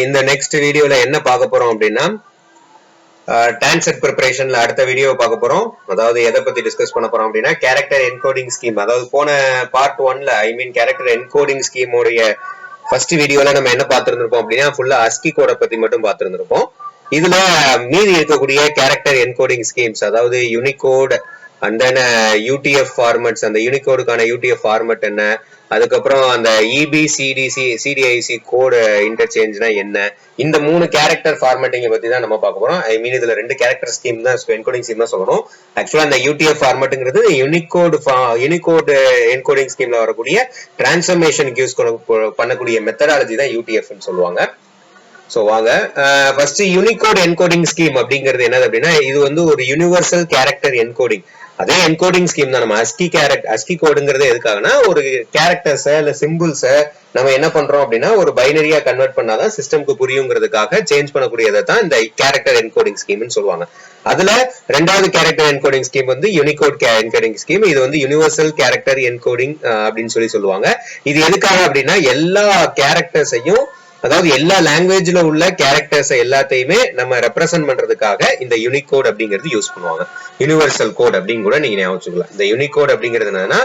இந்த நெக்ஸ்ட் வீடியோல என்ன பார்க்க போறோம் அப்படின்னா டான்செட் ப்ரிப்பரேஷன்ல அடுத்த வீடியோ பார்க்க போறோம். அதாவது எதை பத்தி டிஸ்கஸ் பண்ண போறோம் அப்படின்னா கேரக்டர் என்கோடிங் ஸ்கீம். அதாவது போன பார்ட் 1ல கேரக்டர் என்கோடிங் ஸ்கீம் உடைய ஃபர்ஸ்ட் வீடியோல நம்ம என்ன பார்த்திருந்திருப்போம் அப்படின்னா ஃபுல்லா ASCII கோட பத்தி மட்டும் பார்த்திருந்திருப்போம். இதுல மீதி இருக்கக்கூடிய கேரக்டர் என்கோடிங் ஸ்கீம்ஸ், அதாவது Unicode and then UTF formats, அந்த யூனிகோடுக்கான UTF ஃபார்மட் என்ன, அதுக்கப்புறம் அந்த CDIC கோடு இன்டர்சேஞ்ச்னா என்ன, இந்த 3 கேரக்டர் ஃபார்மேட்டிங் பத்தி தான் நம்ம பார்க்க போறோம். இதுல 2 கேரக்டர் ஸ்கீம் தான் என்கோடிங் ஸ்கீம் தான் சொல்லணும். ஆக்சுவலா அந்த UTF ஃபார்மட்ங்கிறது யூனிகோட் என்கோடிங் ஸ்கீம்ல வரக்கூடிய டிரான்ஸ்ஃபர்மேஷனுக்கு யூஸ் பண்ணக்கூடிய மெத்தடாலஜி தான் UTF ன்னு சொல்லுவாங்க. சோ வாங்க ஃபர்ஸ்ட் யூனிகோட் என்கோடிங் ஸ்கீம் அப்படிங்கிறது என்னது அப்படின்னா இது வந்து ஒரு யூனிவர்சல் கேரக்டர் என்கோடிங். அதே என்கோடிங் ஸ்கீம் தான். நம்ம ASCII கோடுங்கிறது எதுக்காகனா ஒரு கேரக்டர்ஸ இல்ல சிம்பிள்ஸ நம்ம என்ன பண்றோம் அப்படின்னா ஒரு பைனரியா கன்வெர்ட் பண்ணாதான் சிஸ்டம்க்கு புரியுங்கிறதுக்காக சேஞ்ச் பண்ணக்கூடியதை தான் இந்த கேரக்டர் என்கோடிங் ஸ்கீம்னு சொல்லுவாங்க. அதுல ரெண்டாவது கேரக்டர் என்கோடிங் ஸ்கீம் வந்து யூனிகோட் என்கோடிங் ஸ்கீம். இது வந்து யூனிவர்சல் கேரக்டர் என்கோடிங் அப்படின்னு சொல்லுவாங்க. இது எதுக்காக அப்படின்னா எல்லா கேரக்டர்ஸையும், அதாவது எல்லா லாங்குவேஜ்ல உள்ள கேரக்டர்ஸ் எல்லாத்தையுமே நம்ம ரெப்ரசென்ட் பண்றதுக்காக இந்த யூனிகோட் அப்படிங்கிறது யூஸ் பண்ணுவாங்க. யூனிவர்சல் கோட் அப்படின்னு கூட நீங்க ஞாபகம் வச்சுக்கலாம். இந்த யூனிகோட் அப்படிங்கிறது என்னன்னா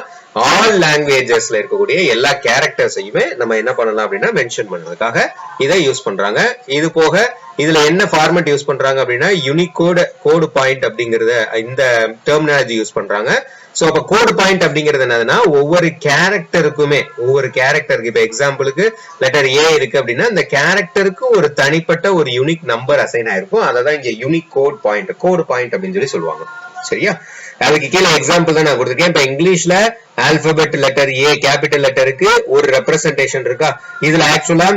ஆல் லாங்குவேஜஸ்ல இருக்கக்கூடிய எல்லா கேரக்டர்ஸையுமே நம்ம என்ன பண்ணலாம் அப்படின்னா மென்ஷன் பண்றதுக்காக இதை யூஸ் பண்றாங்க. இது போக இதுல என்ன ஃபார்மட் யூஸ் பண்றாங்க அப்படின்னா யூனிகோட் கோடு பாயிண்ட் அப்படிங்கறத இந்த டெர்மினாலஜி யூஸ் பண்றாங்க. சோ அப்ப கோடு பாயிண்ட் அப்படிங்கிறது என்னதுன்னா ஒவ்வொரு கேரக்டருக்கு, இப்ப எக்ஸாம்பிளுக்கு லெட்டர் A இருக்கு அப்படின்னா அந்த கேரக்டருக்கு ஒரு தனிப்பட்ட ஒரு யூனிக் நம்பர் அசைன் ஆயிருக்கும். அததான் இங்க யூனிக் கோடு பாயிண்ட் அப்படின்னு சொல்லுவாங்க. சரியா? அதுக்கு கீழே எக்ஸாம்பிள் தான் நான் கொடுத்துருக்கேன். இப்ப இங்கிலீஷ்ல ஆல்பபெட் லெட்டர் A கேபிட்டல் லெட்டருக்கு ஒரு ரெப்ரசன்டேஷன் இருக்கா. இதுல ஆக்சுவலா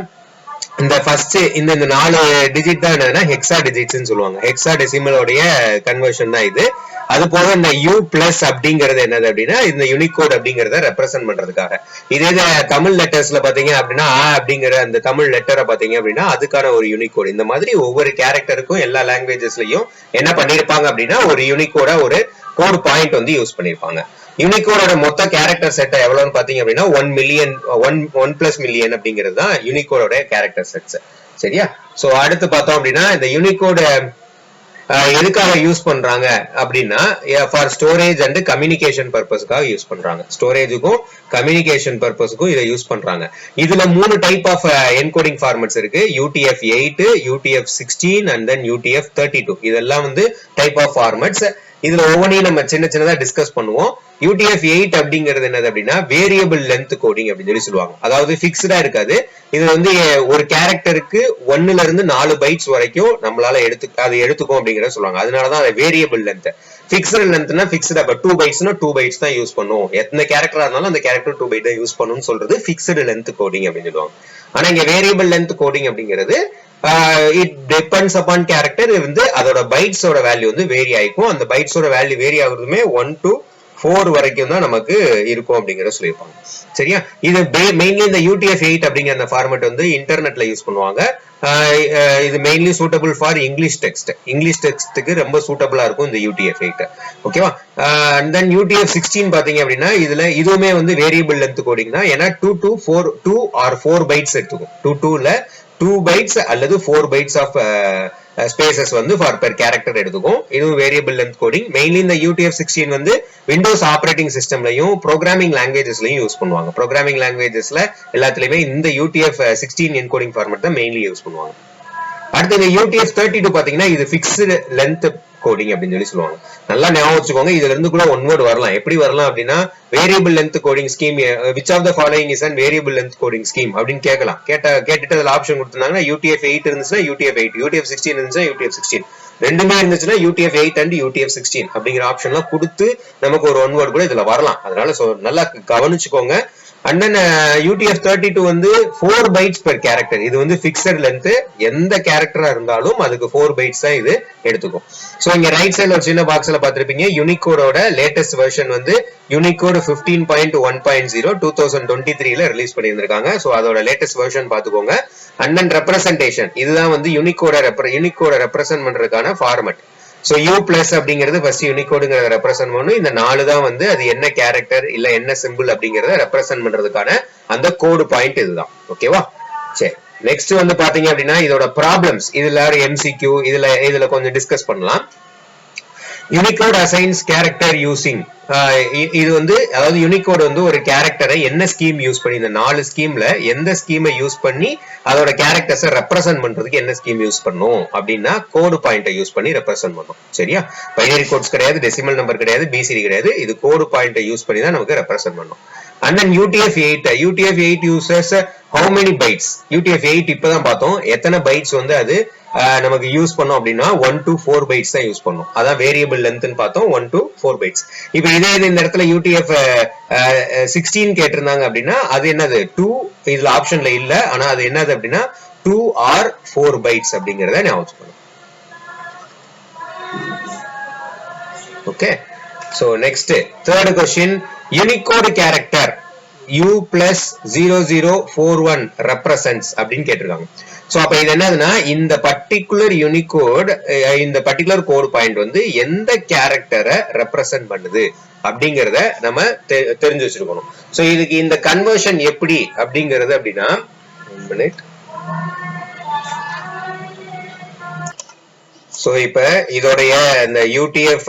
இந்த ஃபர்ஸ்ட் இந்த 4 டிஜிட் தான் என்னன்னா ஹெக்ஸா டிஜிட்ஸ் சொல்லுவாங்க. ஹெக்ஸா டெசிமலோடைய கன்வர்ஷன் தான் இது. அது போக இந்த U பிளஸ் அப்படிங்கிறது என்னது அப்படின்னா இந்த யூனிகோட் அப்படிங்கறத ரெப்ரசென்ட் பண்றதுக்காக. இதே தமிழ் லெட்டர்ஸ்ல பாத்தீங்க அப்படின்னா அப்படிங்கிற அந்த தமிழ் லெட்டரை பாத்தீங்க அப்படின்னா அதுக்கான ஒரு யூனிகோட். இந்த மாதிரி ஒவ்வொரு கேரக்டருக்கும் எல்லா லாங்குவேஜஸ்லயும் என்ன பண்ணிருப்பாங்க அப்படின்னா ஒரு யூனிகோட ஒரு கோடு பாயிண்ட் வந்து யூஸ் பண்ணிருப்பாங்க. யூனிகோடோட மொத்த கேரக்டர் செட் எவ்வளவுன்னு பாத்தீங்க அப்படின்னா 1 பிளஸ் மில்லியன் அப்படிங்கிறது தான் யூனிகோடோட கேரக்டர் செட்ஸ். சரியா? சோ அடுத்து பார்த்தோம் அப்படின்னா இந்த யூனிகோட எதுக்காக யூஸ் பண்றாங்க அப்படின்னா ஃபார் ஸ்டோரேஜ் அண்ட் கம்யூனிகேஷன் பர்பஸ்க்காக யூஸ் பண்றாங்க. ஸ்டோரேஜுக்கும் கம்யூனிகேஷன் பர்பஸ்க்கும் இதை யூஸ் பண்றாங்க. இதுல 3 டைப் ஆஃப் என்கோடிங் ஃபார்மட்ஸ் இருக்கு. UTF-8, UTF-16 and then UTF-32. இதெல்லாம் வந்து டைப் ஆஃப் ஃபார்மட்ஸ். இதுல ஒவ்வொன்றையும் நம்ம சின்னதா டிஸ்கஸ் பண்ணுவோம். UTF-8 அப்படிங்கிறது என்னது அப்படின்னா வேரியபிள் லென்த் கோடிங் அப்படின்னு சொல்லுவாங்க. அதாவது பிக்ஸ்டா இருக்காது. இது வந்து ஒரு கேரக்டருக்கு 1ல இருந்து 4 பைட்ஸ் வரைக்கும் நம்மளால எடுத்துக்கும் அப்படிங்கறத சொல்லுவாங்க. அதனாலதான் அது வேரியபிள் லென்த். பிக்ஸ்டு லென்த்னா பிக்ஸ்டு. அப்ப 2 பைட்ஸ்னா 2 பைட்ஸ் தான் யூஸ் பண்ணும். எத்தனை கேரக்டரா இருந்தாலும் அந்த கேரக்டர் 2 பைட் தான் யூஸ் பண்ணும்னு சொல்றது பிக்ஸ்டு லென்த் கோடிங் அப்படின்னு சொல்லுவாங்க. ஆனா இங்க வேரியபிள் லென்த் கோடிங் அப்படிங்கிறது இட் டிபெண்ட்ஸ் அப்பான் கேரக்டர். வந்து அதோட பைட்ஸோட வேல்யூ வந்து வேரி ஆயிக்கும். அந்த பைட்ஸோட வேல்யூ வேரி ஆகுறதுமே 1 to 4 வரைக்கும் தான் நமக்கு இருக்கும் அப்படிங்கறத சொல்லியிருப்பாங்க. சரியா? இது மெயின்லி இந்த UTF-8 அப்படிங்கிற அந்த ஃபார்மட் வந்து இன்டர்நெட்ல யூஸ் பண்ணுவாங்க. இது மெயின்லி சூட்டபிள் ஃபார் இங்கிலீஷ் டெக்ஸ்ட்டுக்கு ரொம்ப சூட்டபிளா இருக்கும் இந்த UTF-8. ஓகேவா? அண்ட் தென் UTF-16 பாத்தீங்க அப்படின்னா இதுவுமே வந்து வேரியபிள் லென்த் கோடிங் தான். ஏன்னா 2 or 4 பைட்ஸ் எடுத்துக்கும். 2 பைட்ஸ் அல்லது 4 பைட்ஸ் ஆஃப் ஸ்பேசஸ் வந்து ஃபார் பெர் கேரக்டர் எடுத்துக்கும். இதுவும் வேரியபிள் லென்த் கோடிங். மெயின்லி இந்த UTF-16 வந்து விண்டோஸ் ஆப்பரேட்டிங் சிஸ்டம்லயும் ப்ரோக்ராமிங் லாங்குவேஜஸ்லயும் யூஸ் பண்ணுவாங்க. ப்ரோக்ராமிங் லாங்குவேஜஸ்ல எல்லாத்துலயுமே இந்த UTF-16 என்கோடிங் ஃபார்மட் தான் மெயின்லி யூஸ் பண்ணுவாங்க. அடுத்து இந்த UTF-32 பாத்தீங்கன்னா இது பிக்ஸ்டு லென்த் கோடிங் அப்படின்னு சொல்லுவாங்க. நல்லா ஞாபகம் வச்சுக்கோங்க. இதுல இருந்து கூட ஒன் வேர்ட் வரலாம். எப்படி வரலாம் அப்படின்னா variable length coding scheme which of the following is an variable length coding scheme அப்படின்னு கேட்கலாம். கேட்டுட்டு அதுல ஆப்ஷன் கொடுத்திருந்தாங்கன்னா UTF-8 இருந்துச்சுன்னா UTF-8, UTF-16 இருந்துச்சுன்னா UTF-16, ரெண்டுமே இருந்துச்சுன்னா UTF-8 அண்ட் UTF-16 அப்படிங்கிற ஆப்ஷன்லாம் கொடுத்து நமக்கு ஒரு ஒன் வேர்ட் கூட இதுல வரலாம். அதனால நல்லா கவனிச்சுக்கோங்க. அண்ட் தென் UTF-32 வந்து 4 பைட்ஸ் பெர் கேரக்டர். இது வந்து பிக்சட் லென்த். எந்த கேரக்டரா இருந்தாலும் அதுக்கு 4 பைட்ஸ் தான் இது எடுத்துக்கும். சோ இங்க ரைட் சைடுல ஒரு சின்ன பாக்ஸ்ல பாத்திருப்பீங்க யூனிகோடோட லேட்டஸ்ட் வெர்ஷன் வந்து யூனிகோட் 15.1.0 2023ல ரிலீஸ் பண்ணியிருந்திருக்காங்க. சோ அதோட லேட்டஸ்ட் வெர்ஷன் பாத்துக்கோங்க. அண்ட் தென் ரெப்ரசன்டேஷன், இதுதான் வந்து யூனிகோட ரெப்ரசன்ட் பண்றதுக்கான ஃபார்மட். சோ U பிளஸ் அப்படிங்கிறது ஃபர்ஸ்ட் யூனிகோடுங்கிறத ரெப்ரசென்ட் பண்ணும். இந்த 4 தான் வந்து அது என்ன கேரக்டர் இல்ல என்ன சிம்பிள் அப்படிங்கறத ரெப்ரசென்ட் பண்றதுக்கான அந்த கோடு பாயிண்ட் இதுதான். ஓகேவா? சரி, நெக்ஸ்ட் வந்து பாத்தீங்க அப்படின்னா இதோட ப்ராப்ளம்ஸ் இதுல MCQ இதுல கொஞ்சம் டிஸ்கஸ் பண்ணலாம். யூனிகோட் அசைன்ஸ் கேரக்டர் யூசிங், இது வந்து அதாவது யூனிகோட் வந்து ஒரு கேரக்டரை என்ன ஸ்கீம் யூஸ் பண்ணி, இந்த 4 ஸ்கீம்ல எந்த ஸ்கீமை யூஸ் பண்ணி அதோட கேரக்டர்ஸை ரெப்ரசென்ட் பண்றதுக்கு என்ன ஸ்கீம் யூஸ் பண்ணும் அப்படின்னா கோடு பாயிண்டை யூஸ் பண்ணி ரெப்ரசென்ட் பண்ணும். சரியா, பைனரி கோட்ஸ் கிடையாது, டெசிமல் நம்பர் கிடையாது, BCD கிடையாது, இது கோடு பாயிண்டை யூஸ் பண்ணி தான் நமக்கு ரெப்ரசென்ட் பண்ணும். And then UTF-8 uses how many bytes? UTF-8 இப்பதான் பார்த்தோம் எத்தனை பைட்ஸ் வந்து அது நமக்கு யூஸ் பண்ணோம் அப்படின்னா 1 to 4 bytes தான் யூஸ் பண்ணும். அதான் வேரியபிள் லென்த்னு பார்த்தோம் 1 to 4 bytes. இப்போ இதே இந்த இடத்துல UTF-16 கேட்டிருந்தாங்க அப்படின்னா அது என்னது 2, இதுல ஆப்ஷன்ல இல்ல, ஆனா அது என்னது அப்படின்னா 2 or 4 bytes அப்படிங்கறத ஞாபகம் பண்ணும். Okay, so next third question, Unicode character U+0041 represents அப்படின்னு கேட்டிருக்காங்க. சோ அப்ப இது என்னதுன்னா இந்த பர்டிகுலர் யூனிகோட், இந்த பர்டிகுலர் கோட் பாயிண்ட் வந்து எந்த கேரக்டரை ரெப்ரசென்ட் பண்ணுது அப்படிங்கறத நம்ம தெரிஞ்சு வச்சிருக்கணும். சோ இதுக்கு இந்த கன்வர்ஷன் எப்படி அப்படிங்கறது அப்படின்னா, சோ இப்ப இதோடைய இந்த UTF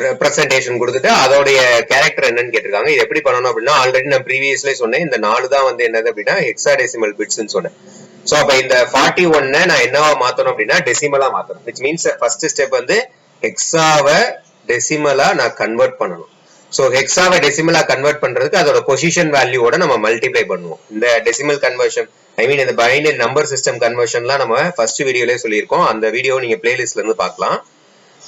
ரெப்ரசன்டேஷன் கொடுத்துட்டு அதோடைய கேரக்டர் என்னன்னு கேட்டிருக்காங்க. இது எப்படி பண்ணணும் அப்படின்னா, ஆல்ரெடி நான் ப்ரீவியஸ்ல சொன்னேன் இந்த 4 தான் வந்து என்னது அப்படின்னா ஹெக்ஸாடெசிமல் பிட்ஸ்னு சொன்னேன். சோ அப்ப இந்த 41 நான் என்னவா மாத்தணும் அப்படின்னா டெசிமலா மாத்தணும். which means ஃபர்ஸ்ட் ஸ்டெப் வந்து ஹெக்ஸாவை டெசிமலா நான் கன்வெர்ட் பண்ணணும். சோ ஹெக்ஸாவை டெசிமலா கன்வெர்ட் பண்றதுக்கு அதோட பொசிஷன் வேல்யூவோட நம்ம மல்டிப்ளை பண்ணுவோம். இந்த டெசிமல் கன்வர்ஷன், ஐ மீன் இந்த பைனரி நம்பர் சிஸ்டம் கன்வர்ஷன்லாம் நம்ம ஃபர்ஸ்ட் வீடியோலயே சொல்லியிருக்கோம். அந்த வீடியோ நீங்க பிளேலிஸ்ட்ல இருந்து பார்க்கலாம்.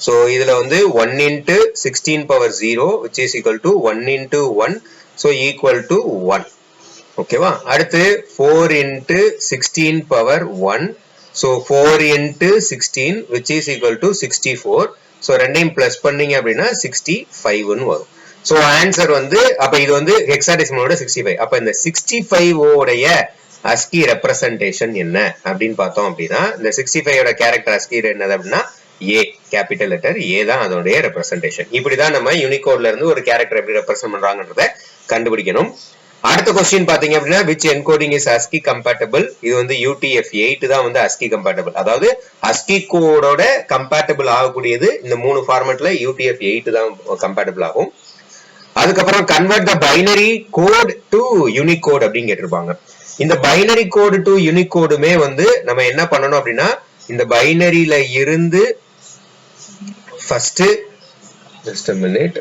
சோ இதுல வந்து 1 into 16 power 0 which is equal to 1 into 1, so equal to 1. ஓகேவா, அடுத்து 4 into 16 power 1, so 4 into 16 which is equal to 64. so ரெண்டையும் பிளஸ் பண்ணீங்க அப்படின்னா 65 ன்னு வரும். சோ ஆன்சர் வந்து அப்ப இது வந்து ஹெக்ஸாடெசிமலோட 65. அப்ப இந்த 65 ஓடைய ASCII ரெப்ரசன்டேஷன் என்ன அப்படின்னு பார்த்தோம் அப்படின்னா, இந்த 65 ஓட கேரக்டர் ASCII என்னது அப்படின்னா A, கேபிட்டல் லெட்டர் A தான் அதோடைய ரெப்ரசன்டேஷன். இப்படிதான் நம்ம யூனிகோட்ல இருந்து ஒரு கேரக்டர் எப்படி ரெப்ரசென்ட் பண்றாங்கன்றத கண்டுபிடிக்கணும். அடுத்த क्वेश्चन பாத்தீங்க அப்படின்னா which encoding is ASCII compatible? இது வந்து UTF-8 தான் வந்து ASCII compatible. அதாவது ASCII கோடோட கம்பேட்டபிள் ஆகக்கூடியது இந்த 3 ஃபார்மட்ல UTF-8 தான் கம்பேட்டபிள் ஆகும். அதுக்கப்புறம் convert the binary code to Unicode அப்படின்னு கேட்டிருப்பாங்க. இந்த பைனரி கோடு டு யூனிகோடுமே வந்து நம்ம என்ன பண்ணணும் அப்படின்னா, இந்த பைனரியில இருந்து first just a minute.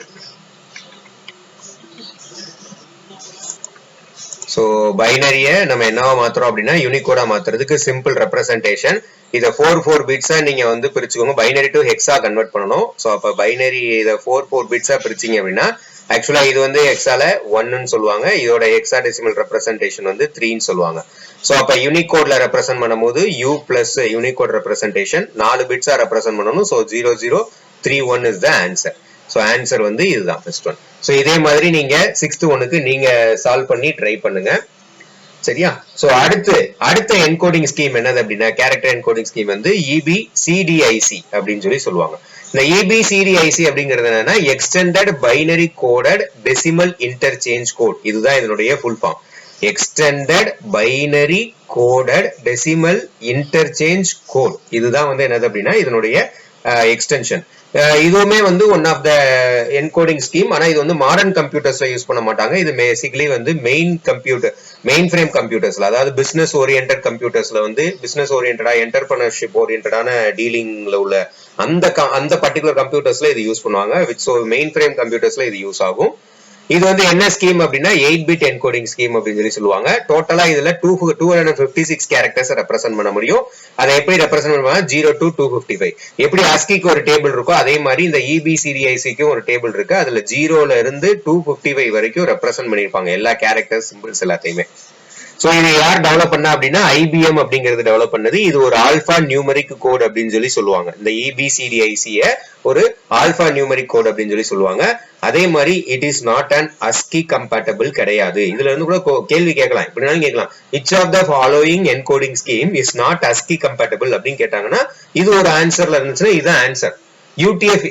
So பைனரிய நம்ம என்னவா மாத்துறோம் அப்படின்னா யூனிகோடா மாத்துறதுக்கு சிம்பிள் ரெப்ரசன்டேஷன். இத 4 பிட்ஸா நீங்க வந்து பிரிச்சுக்கோங்க. பைனரி டு ஹெக்ஸா கன்வெர்ட் பண்ணனும். சோ அப்ப பைனரி இத 4 பிட்ஸா பிரிச்சீங்க அப்படின்னா ஆக்சுவலா இது வந்து ஹெக்ஸால 1 ன்னு சொல்லுவாங்க. இதோட ஹெக்ஸாடெசிமல் ரெப்ரசன்டேஷன் வந்து 3 ன்னு சொல்லுவாங்க. சோ அப்ப யூனிகோட்ல ரெப்ரசன்ட் பண்ணும்போது U பிளஸ் யூனிகோட் ரெப்ரசன்டேஷன் 4 பிட்ஸா ரெப்ரசன்ட் பண்ணனும். So 0031 is the answer. So answer வந்து இதுதான் ஃபர்ஸ்ட் ஒன். சோ இதே மாதிரி நீங்க 6th ஒன்னுக்கு நீங்க சால்வ் பண்ணி ட்ரை பண்ணுங்க. சரியா? சோ அடுத்த என்கோடிங் ஸ்கீம் என்னது அப்படின்னா, கேரக்டர் என்கோடிங் ஸ்கீம் வந்து EBCDIC அப்படின்னு சொல்லுவாங்க. இந்த EBCDIC அப்படிங்கிறது என்னன்னா extended binary coded decimal interchange code. இதுதான் இதனுடைய full form. Extended binary coded decimal interchange code. இதுதான் வந்து என்னது அப்படின்னா இதனுடைய எக்ஸ்டென்ஷன். இதுவுமே வந்து one of the encoding scheme. ஆனா இது வந்து மாடர்ன் கம்ப்யூட்டர்ஸ்ல யூஸ் பண்ண மாட்டாங்க. இது பேசிக்கலி வந்து மெயின் ஃப்ரேம் கம்ப்யூட்டர்ஸ்ல, அதாவது பிசினஸ் ஓரியன்டட் கம்ப்யூட்டர்ஸ்ல வந்து பிசினஸ் ஓரியன்டா என்டர்பிரனர்ஷிப் ஓரியன்டான டீலிங்ல உள்ள அந்த பர்டிகுலர் கம்ப்யூட்டர்ஸ்ல இது யூஸ் பண்ணுவாங்க. ஸோ மெயின் ஃப்ரேம் கம்ப்யூட்டர்ஸ்ல இது யூஸ் ஆகும். இது வந்து என்ன ஸ்கீம் அப்படின்னா 8-bit என்கோடிங் ஸ்கீம் அப்படின்னு சொல்லுவாங்க. டோட்டலா இதுல 256 கேரக்டர்ஸ் ரெப்ரசென்ட் பண்ண முடியும். அதை எப்படி ரெப்ரசென்ட் பண்ணுவாங்க, 0 to 255. எப்படி ASCIIக்கு ஒரு டேபிள் இருக்கோ அதே மாதிரி இந்த EBCDICக்கும் ஒரு டேபிள் இருக்கு. அதுல 0ல இருந்து 255 வரைக்கும் ரெப்ரசென்ட் பண்ணிருப்பாங்க எல்லா கேரக்டர்ஸ் சிம்பிள்ஸ் எல்லாத்தையுமே. சோ இது யார் டெவலப் பண்ணா அப்படின்னா IBM அப்படிங்கிறது டெவலப் பண்ணது. இது ஒரு ஆல்பா நியூமரிக் கோட் அப்படின்னு சொல்லுவாங்க. இந்த EBCDIC ஒரு ஆல்பா நியூமரிக் கோட் அப்படின்னு சொல்லுவாங்க. அதே மாதிரி it is not an ASCII compatible கிடையாது. இதுல இருந்து கூட கேள்வி கேட்கலாம், இப்படினாலும் கேட்கலாம். which of the following encoding scheme is not ASCII compatible அப்படின்னு கேட்டாங்கன்னா இது ஒரு ஆன்சர்ல இருந்துச்சுன்னா இதுதான் ஆன்சர். UTF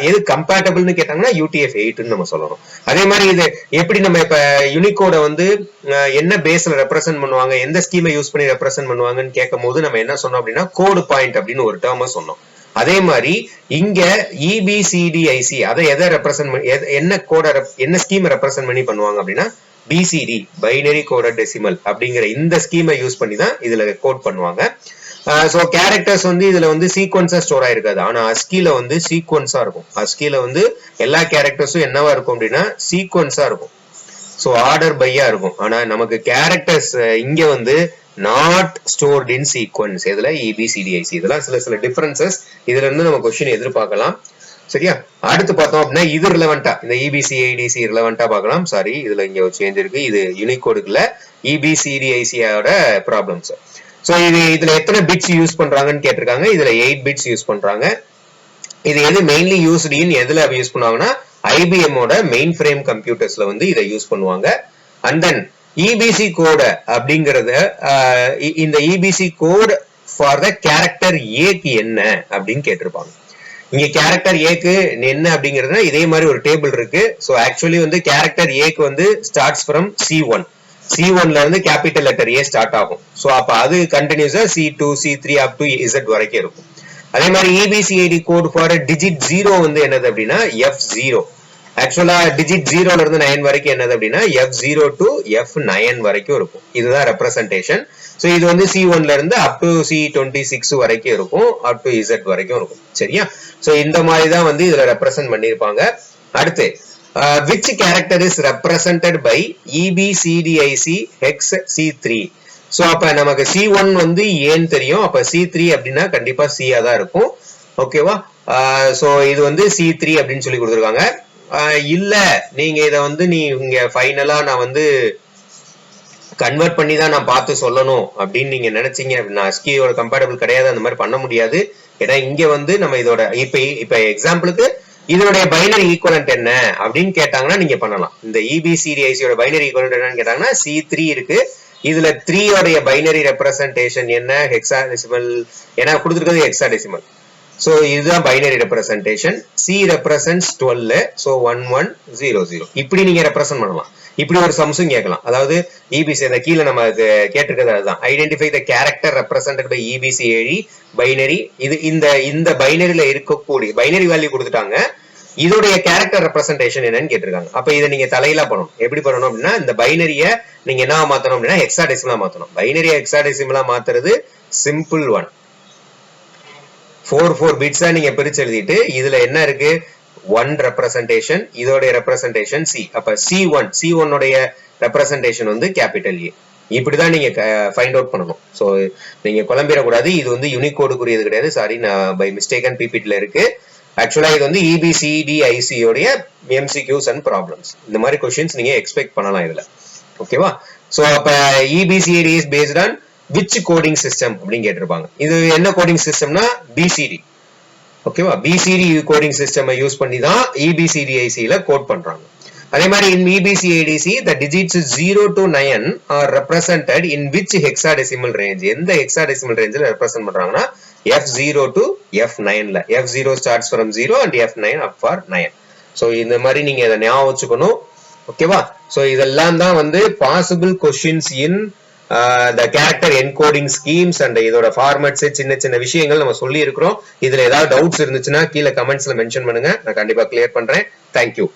எது கம்பேட்டபிள்னு கேட்டாங்கன்னா UTF-8 நம்ம சொல்லணும். அதே மாதிரி இது எப்படி நம்ம இப்ப யூனிகோட வந்து என்ன பேஸ்ல ரெப்ரசென்ட் பண்ணுவாங்க, எந்த ஸ்கீமை யூஸ் பண்ணி ரெப்ரசென்ட் பண்ணுவாங்கன்னு கேட்கும் போது நம்ம என்ன சொன்னோம் அப்படின்னா கோடு பாயிண்ட் அப்படின்னு ஒரு டேர்மை சொன்னோம். அதே மாதிரி இங்க EBCDIC அதை எதை ரெப்ரசென்ட் என்ன ஸ்கீமை ரெப்ரசென்ட் பண்ணி பண்ணுவாங்க அப்படின்னா BCD பைனரி கோடட் டெசிமல் அப்படிங்கிற இந்த ஸ்கீமை யூஸ் பண்ணி தான் இதுல கோட் பண்ணுவாங்க. சோ கேரக்டர்ஸ் வந்து இதுல வந்து சீக்வன்ஸா ஸ்டோர் ஆயிருக்காது, ஆனா அஸ்கில வந்து சீக்வன்ஸா இருக்கும். அஸ்கில வந்து எல்லா கேரக்டர்ஸும் என்னவா இருக்கும் அப்படின்னா சீக்வன்ஸா இருக்கும். சோ ஆர்டர் பையா இருக்கும். ஆனா நமக்கு கேரக்டர்ஸ் இங்க வந்து நாட் ஸ்டோர்ட் இன் சீக்வன்ஸ். இதுல EBCDIC இதெல்லாம் சில டிஃபரன்சஸ் இதுல இருந்து நம்ம கொஸ்டின் எதிர்பார்க்கலாம். சரியா, அடுத்து பார்த்தோம் அப்படின்னா இது ரிலவெண்டா, இந்த EBCDIC ரிலவெண்டா பார்க்கலாம். சாரி, இதுல இங்க ஒரு சேஞ்ச் இருக்கு. இது யூனிகோடுக்குள்ள EBCDIC ஓட ப்ராப்ளம்ஸ். சோ இதுல எத்தனை பிட்ஸ் யூஸ் பண்றாங்கன்னு கேட்டிருக்காங்க. இதுல 8 பிட்ஸ் யூஸ் பண்றாங்க. இது எது மெயின்லி யூஸ்டு இன் எதுல யூஸ் பண்ணுவாங்கன்னா IBM ஓட மெயின் ஃப்ரேம் கம்ப்யூட்டர்ஸ்ல வந்து இதை யூஸ் பண்ணுவாங்க. அண்ட் தென் EBC கோட் அப்படிங்கறத இந்த EBC code for the character ஏக்கு என்ன அப்படின்னு கேட்டிருப்பாங்க. இங்க கேரக்டர் ஏக்கு என்ன அப்படிங்கறதுனா இதே மாதிரி ஒரு டேபிள் இருக்கு. சோ ஆக்சுவலி வந்து கேரக்டர் ஏக்கு வந்து ஸ்டார்ட்ஸ் ஃப்ரம் C1ல இருந்து கேபிட்டல் லெட்டர் ஏ ஸ்டார்ட் ஆகும். சோ அப்ப அது கண்டினியூஸா C2 C3 up to Z வரைக்கும் இருக்கும். அதே மாதிரி EBCID கோட் ஃபார் டிஜிட் 0 வந்து என்னது அப்படின்னா F0. ஆக்சுவலா டிஜிட் 0ல இருந்து 9 வரைக்கும் என்னது அப்படின்னா F0 டு F9 வரைக்கும் இருக்கும். இதுதான் ரெப்ரசன்டேஷன். சோ இது வந்து C1ல இருந்து அப் டு C26 வரைக்கும் இருக்கும், அப் டு Z வரைக்கும் இருக்கும். சரியா, சோ இந்த மாதிரி தான் வந்து இதுல ரெப்ரசன்ட் பண்ணிருப்பாங்க. அடுத்து which character is represented by EBCDIC hex C3. So அப்ப நமக்கு C1 வந்து ஏன்னு தெரியும், அப்ப C3 அப்படின்னா கண்டிப்பா C ஆ தான் இருக்கும். ஓகேவா, சோ இது வந்து C3 அப்படின்னு சொல்லி கொடுத்துருக்காங்க. இல்ல நீங்க இத வந்து நீங்க ஃபைனலா நான் வந்து கன்வெர்ட் பண்ணி தான் நான் பார்த்து சொல்லணும் அப்படின்னு நீங்க நினைச்சீங்க அப்படின்னா அஸ்கியோட கம்பேட்டபிள் கிடையாது, அந்த மாதிரி பண்ண முடியாது. ஏன்னா இங்க வந்து நம்ம இதோட இப்ப எக்ஸாம்பிளுக்கு இதனுடைய பைனரி ஈக்குவலன்ட் என்ன அப்படின்னு கேட்டாங்கன்னா நீங்க பண்ணலாம். இந்த EBCDIC ஓட பைனரி ஈக்குவலன்ட் என்னன்னு கேட்டாங்கன்னா C3 இருக்கு. இதுல 3 உடைய பைனரி ரெப்ரசன்டேஷன் என்ன, ஹெக்ஸாடெசிமல், ஏன்னா கொடுத்துருக்கிறது ஹெக்ஸாடெசிமல். சோ இதுதான் binary representation. C represents 12, so 1100. இப்படி நீங்க ரெப்ரசன்ட் பண்ணலாம். இப்படி ஒரு சம்ஸும் கேட்கலாம். அதாவது EBC அந்த கீழே நம்ம கேட்டிருக்கிறது அதுதான், identify the character represented by EBCID binary. இது இந்த பைனரியில இருக்கக்கூடிய பைனரி வேல்யூ கொடுத்துட்டாங்க, இதோடைய கேரக்டர் ரெப்ரசன்டேஷன் என்னன்னு கேட்டிருக்காங்க. அப்ப இதை நீங்க தலையில பண்ணணும். எப்படி பண்ணணும் அப்படின்னா இந்த பைனரிய நீங்க என்ன மாத்தணும் அப்படின்னா ஹெக்ஸாடெசிமலா மாத்தணும். பைனரியா ஹெக்ஸாடெசிமலா மாத்துறது சிம்பிள் ஒன். 4 பிட்ஸா நீங்க பிரிச்சு எழுதிட்டு இதுல என்ன இருக்கு 1 ரெப்ரசன்டேஷன், இதோட ரெப்ரசன்டேஷன் C. அப்ப C1 உடைய ரெப்ரசன்டேஷன் வந்து கேபிட்டல் A. இப்படிதான் நீங்க ஃபைண்ட் அவுட் பண்ணணும். சோ நீங்க குழம்பிடக்கூடாது. இது வந்து யூனிகோடுக்குரியது கிடையாது. சாரி, நான் பை மிஸ்டேக்கன் பிபிடில இருக்கு. ஆக்சுவலா இது வந்து EBCDIC உடைய MCQs அண்ட் ப்ராப்ளம்ஸ். இந்த மாதிரி क्वेश्चंस நீங்க எக்ஸ்பெக்ட் பண்ணலாம் இதுல. ஓகேவா, சோ அப்ப EBCID is based on which coding system அப்படின்னு கேட்டிருப்பாங்க. இது என்ன கோடிங் சிஸ்டம்னா BCD. ஓகேவா, BCD கோடிங் சிஸ்டம் யூஸ் பண்ணி தான் EBCDIC ல கோட் பண்றாங்க. அதே மாதிரி in EBCDIC the digits 0 to 9 are represented in which hexadecimal range. எந்த hexadecimal rangeல ரெப்ரசன்ட் பண்றாங்கன்னா F0 to F9 ல. F0 starts from 0 and F9 up for 9. So இந்த மாதிரி நீங்க இத ஞாபகம் வச்சுக்கணும். ஓகேவா, சோ இதெல்லாம் தான் வந்து possible questions in the character encoding schemes and இதோட ஃபார்மட்ஸ் சின்ன விஷயங்கள் நம்ம சொல்லி இருக்கிறோம். இதுல ஏதாவது டவுட்ஸ் இருந்துச்சுன்னா கீழே கமெண்ட்ஸ்ல மென்ஷன் பண்ணுங்க, நான் கண்டிப்பா கிளியர் பண்றேன். தேங்க்யூ.